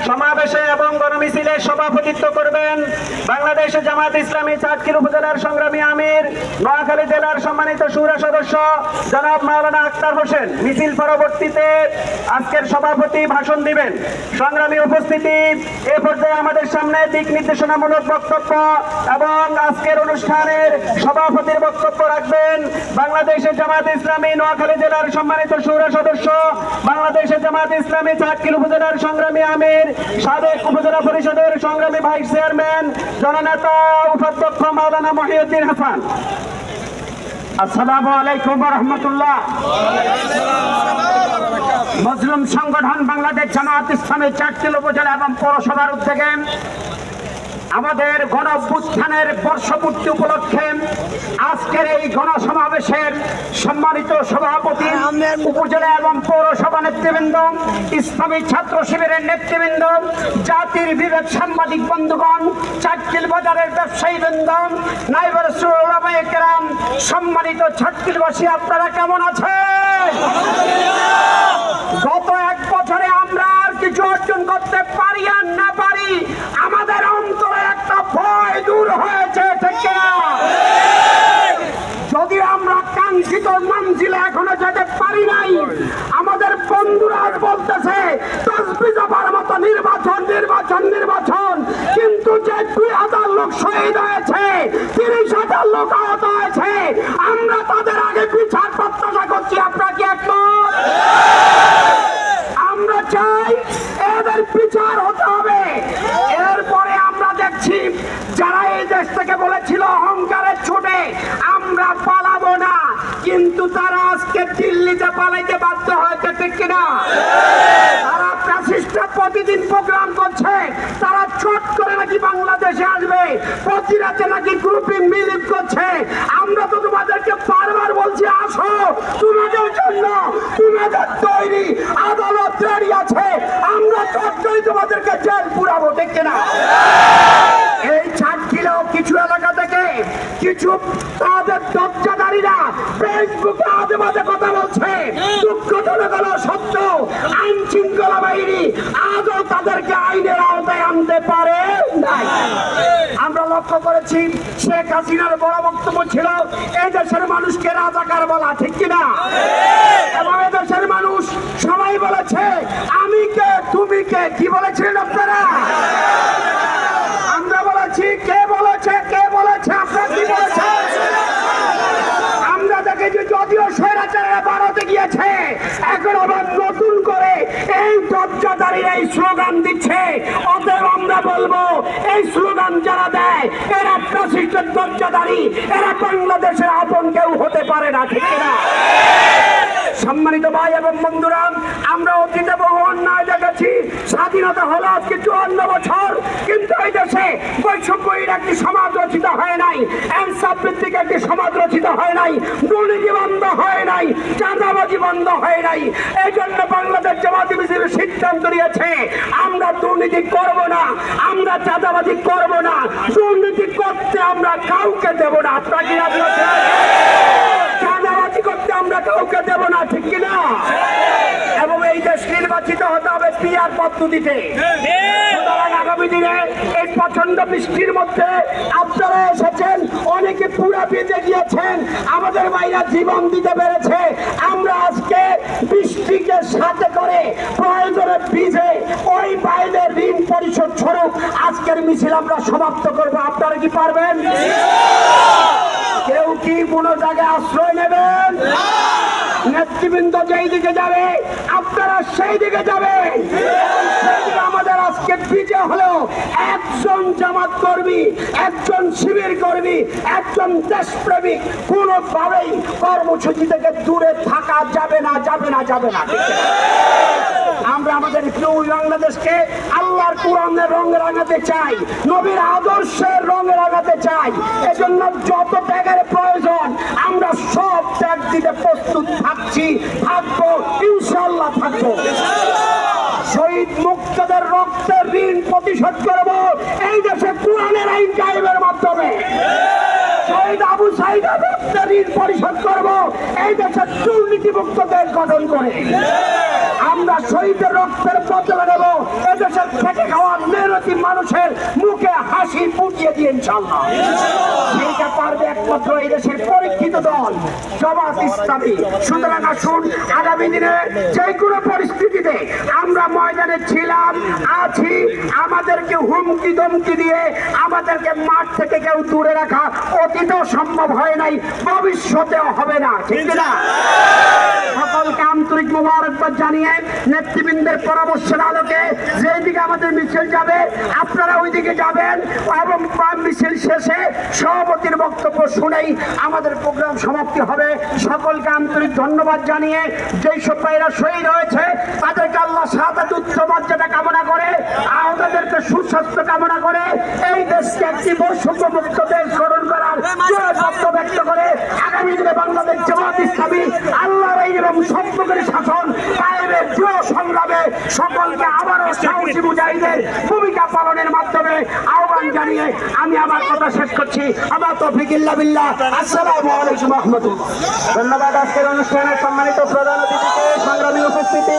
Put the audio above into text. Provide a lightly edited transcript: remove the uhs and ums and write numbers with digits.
সমাবেশে এবং গণমিছিলে সভাপতিত্ব করবেন বাংলাদেশ জামায়াত ইসলামী চাটখিল উপজেলার সংগ্রামী আমির, নোয়াখালী জেলার সম্মানিত শুরা সদস্য জনাব মাওলানা আক্তার হোসেন। মিছিল পরবর্তীতে আজকের সভাপতি ভাষণ দিবেন। সংগ্রামী উপস্থিতি, এ পর্যায়ে আমাদের সামনে দিক নির্দেশনামূলক বক্তব্য এবং আজকের অনুষ্ঠানের সভাপতির বক্তব্য রাখবেন বাংলাদেশের জামায়াত ইসলামী নোয়াখালী জেলার সম্মানিত শুরা সদস্য, বাংলাদেশের জামায়াত ইসলামী চাটখিল উপজেলার সংগ্রামী আমির, সাবেক উপজেলা পরিষদের সংগ্রামী ভাইস চেয়ারম্যান, জননেতা উপাধ্যক্ষ মাওলানা মহিউদ্দিন হাসান। আসসালামু আলাইকুম ওয়া রাহমাতুল্লাহ। মজলুম সংগঠন বাংলাদেশ জামায়াত ইসলামী চাটখিল উপজেলা এবং পৌরসভার উদ্যোগে আমাদের গণ অভ্যুত্থানের বর্ষপূর্তি উপলক্ষে আজকের এই গণসমাবেশের সম্মানিত সভাপতি, উপজেলা এবং পৌরসভা নেতৃবৃন্দ, ইসলামী ছাত্র শিবিরের নেতৃবৃন্দ, জাতির বিবেক সাংবাদিক বন্ধুগণ, চাটখিল বাজারের ব্যবসায়ী বৃন্দ, নায়েবে রাসূল উলামায়ে কেরাম, সম্মানিত চাটখিলবাসী, আপনারা কেমন আছেন? গত এক বছরে আমরা আর কিছু অর্জন করতে পারি আর না পারি, আমাদের অন্তরে একটা ভয় দূর হয়েছে, ঠিক না? যদি আমরা কাঙ্ক্ষিত মঞ্জিলে এখনো যেতে পারি নাই, আমাদের বন্ধুরা বলতেছে তাসবিহ জবার মতো নির্বাচন নির্বাচন নির্বাচন, কিন্তু যে 2000 লোক শহীদ হয়েছে, 30,000 লোক আহত হয়েছে, আমরা তাদের আগে বিচার প্রত্যাশা করছি। আপনারা কি একমত? আমরা চাই এদের বিচার হতে হবে। এরপরে আমরা দেখছি যারা এই দেশ থেকে বলেছিল অহংকারের ছোটে আমরা পালাবো না, কিন্তু তারা আজকে দিল্লিতে পালাইতে বাধ্য হয়েছে, ঠিক কিনা? তারা ফ্যাসিস্টরা প্রতিদিন প্রোগ্রাম করছে, তারা চট করে নাকি বাংলাদেশে আসবে, প্রতি রাতে নাকি গ্রুপিং মিলিট করছে। আমরা তো তোমাদেরকে বারবার বলছি আসো, তোমাদের জন্য তোমাদের তৈরি আদালত রেডি আছে, আমরা চট করে তোমাদেরকে জেল পুরাবো, ঠিক কিনা? এই চাটখিলেও কিছু এলাকা থেকে কিছু তাদের দরজাদারীরা ফেসবুকে আজে বাজে কথা বলছে। দুঃখজনক হলো সত্য, আইন শৃঙ্খলা বাহিনী আজও তাদেরকে আইনের আওতায় আনতে পারে নাই। আমরা লক্ষ্য করেছি শেখ হাসিনার বড় বক্তব্য ছিল এই দেশের মানুষকে রাজাকার বলা, ঠিক কিনা? এবং এই দেশের মানুষ সবাই বলেছে আমি কে তুমি কে, কি বলেছিলেন আপনারা? আমরা বলেছি কে বলেছে, কে বলেছে, আপনারা কি বলেছেন? আমরা দেখেছি যদিও স্বৈরাচারেরা ভারতে গিয়েছে, এখন আবার নতুন করে এই দরজাদারি এই স্লোগান দিচ্ছে। অতএব আমরা বলবো এই স্লোগান যারা দেয় এরা ফ্যাসিস্টের দরজাদারি, এরা বাংলাদেশের আপন কেউ হতে পারে না, ঠিক না? সম্মানিত ভাই এবং বন্ধুরা, আমরা অতীতে বহু অন্যায় দেখেছি। স্বাধীনতা হলো আজকে 54 বছর, কিন্তু এই দেশে বৈষম্যহীন একটি সমাজ রচিত হয় নাই, ইনসাফ ভিত্তিক একটি সমাজ রচিত হয় নাই, দুর্নীতি বন্ধ হয় নাই, চাঁদাবাজি বন্ধ হয় নাই। এই জন্য বাংলাদেশ জামায়াত ইসলামী সিদ্ধান্ত নিয়েছে আমরা দুর্নীতি করব না, আমরা চাঁদাবাজি করব না, দুর্নীতি করতে আমরা কাউকে দেব না। আপনারা কি রাজি আছেন? চাঁদাবাজি করতে আমরা কাউকে দেব না, ঠিক কিনা? এবং এই দেশ নির্বাচিত হতে হবে পিআর পদ্ধতিতে। সুতরাং আগামী দিনে এই প্রচন্ড বৃষ্টির মধ্যে আপনারা এসেছেন, অনেকে পুরা ভিজে গিয়েছেন, আমাদের ভাইরা জীবন দিতে পেরেছে। আমরা আজকে বৃষ্টিকে সাথে করে প্রয়োজনে ভিজে ওই বাইরের ঋণ পরিশোধ স্বরূপ আজকের মিছিল আমরা সমাপ্ত করবো। আপনারা কি পারবেন? কেউ কি কোনো জায়গায় আশ্রয় নেবেন? নেতৃবৃন্দ যেই দিকে যাবে আপনারা সেই দিকে যাবেন। আমাদের আজকে বিজয় হলো একজন জামাত কর্মী, একজন শিবির কর্মী, একজন দেশপ্রেমিক কোনোভাবেই কর্মসূচি থেকে দূরে থাকা যাবে না, যাবে না, যাবে না। আমরা আমাদের প্রিয় বাংলাদেশকে আল্লাহর কোরআনের রঙে রাঙাতে চাই, নবীর আদর্শের রঙে রাঙাতে চাই। এজন্য যত ত্যাগের প্রয়োজন আমরা সব ত্যাগ দিতে প্রস্তুত থাকছি, থাকবো, ইনশাআল্লাহ থাকবো। শহীদ মুক্তিদের রক্তের ঋণ প্রতিশোধ করবো এই দেশে কোরআনের আইন কায়েমের মাধ্যমে। শহীদ আবু সাঈদের রক্তের ঋণ পরিশোধ করবো এই দেশে দুর্নীতিমুক্ত দেশ গঠন করে। আমরা শহীদের রক্তের বদলা নেব। এদেশের খেটে খাওয়া মেহনতি মানুষের মুখে হাসি ফুটিয়ে দিয়ে ইনশাআল্লাহ। সেইটা পারবে একমাত্র এই দেশের পরীক্ষিত দল জামাত ইসলামী। সুতরাং আসুন আগামী দিনে যে কোনো পরিস্থিতিতে আমরা ময়দানে ছিলাম, আছি, আমাদেরকে হুমকি ধমকি দিয়ে আমাদেরকে মাঠ থেকে কেউ দূরে রাখা অতীতেও সম্ভব হয় নাই, ভবিষ্যতেও হবে না, ঠিক না? সকলকে আন্তরিক মোবারকবাদ জানিয়ে নেতৃবৃন্দের পরামর্শের আলোকে যেই দিকে আমাদের মিছিল যাবে আপনারা ওই দিকে যাবেন এবং মিছিল শেষে সভাপতির বক্তব্য শুনেই আমাদের প্রোগ্রাম সমাপ্তি হবে। সকলকে আন্তরিক ধন্যবাদ জানিয়ে যেই সব ভাইরা শহীদ হয়েছে তাদেরকে আল্লাহ শাহাদাত উচ্চ মর্যাদা কামনা করে, আহতদেরকে সুস্বাস্থ্য কামনা করে, এই দেশকে একটি বৈষম্য মুক্ত দেশ গঠন করার জয়যুক্ত ব্যক্ত করে আগামী দিনে বাংলাদেশ জামাত ইসলামী আল্লাহর এই এবং সত্যকারী শাসন কায়েমের দৃঢ় সংগ্রামে সকলকে আবারও সাহসী মুজাহিদের ভূমিকা পালনের মাধ্যমে আহ্বান জানিয়ে আমি আমার কথা শেষ করছি। আমার তৌফিক ইল্লা বিল্লাহ। আসসালামু আলাইকুম ওয়া রাহমাতুল্লাহ। ধন্যবাদ। আজকের অনুষ্ঠানের সম্মানিত প্রধান অতিথিকে, সংগ্রামী উপস্থিতি।